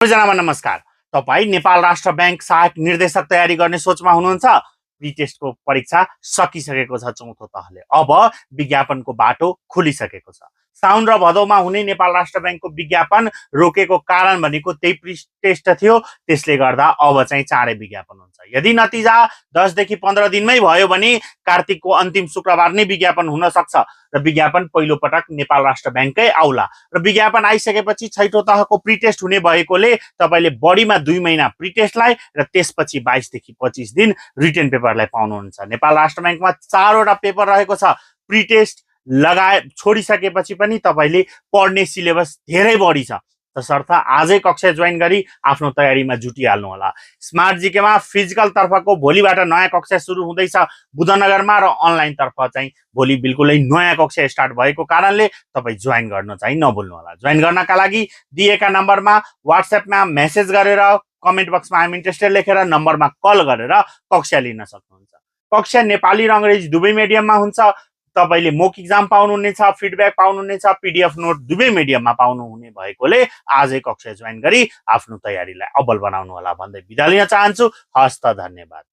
सबैजनामा नमस्कार। तपाईँ नेपाल राष्ट्र बैंक सहायक निर्देशक तयारी गर्ने सोचमा हुनुहुन्छ। प्रिटेस्टको परीक्षा सकिसकेको छ चौथो तहले। अब विज्ञापनको बाटो खुलिसकेको छ। साउन र भदौमा हुने नेपाल राष्ट्र बैंकको विज्ञापन रोकेको कारण भनेको त्यही प्रिटेस्ट थियो। त्यसले गर्दा अब चाहिँ चाँडै विज्ञापन हुन्छ। यदि नतिजा 10 देखि 15 दिनमै भयो भने कार्तिकको अन्तिम शुक्रबार नै विज्ञापन हुन सक्छ र विज्ञापन पहिलो पटक नेपाल राष्ट्र बैंककै आउला र विज्ञापन आइसकेपछि छैटौं तहको प्रिटेस्ट हुने भएकोले तपाईले बढीमा 2 महिना प्रिटेस्टलाई र त्यसपछि 22 देखि 25 दिन रिटन पेपरलाई पाउनुहुन्छ। नेपाल राष्ट्र बैंकमा 4 वटा पेपर रहेको छ। प्रिटेस्ट लगाए छोडिसकेपछि पनि तपाईले पढ्ने सिलेबस धेरै बढी छ। तसर्थ आजै कक्षा जोइन गरी आफ्नो तयारीमा जुटिहाल्नु होला। स्मार्ट जीकेमा फिजिकल तर्फको भोलिबाट नयाँ कक्षा सुरु हुँदैछ बुधनगरमा र अनलाइन तर्फ चाहिँ भोलि बिल्कुलै नयाँ कक्षा स्टार्ट भएको कारणले तपाई जोइन गर्न चाहिँ नभुल्नु होला। जोइन गर्नका लागि दिएका नम्बरमा व्हाट्सएपमा मेसेज गरेर कमेन्ट बक्समा आइ एम इन्ट्रेस्टेड लेखेर नम्बरमा कल गरेर कक्षा लिन सक्नुहुन्छ। कक्षा नेपाली र अंग्रेजी दुवै मिडियममा हुन्छ। तपाईले मोक एक्जाम पाउनुहुनेछ, फिडब्याक पाउनुहुनेछ, पीडीएफ नोट दुवै मिडियममा पाउनुहुने भएकोले आजै कक्षा जोइन गरी आफ्नो तयारीलाई अब्बल बनाउनु होला भन्दै बिदा लिन चाहन्छु। हस्त धन्यवाद।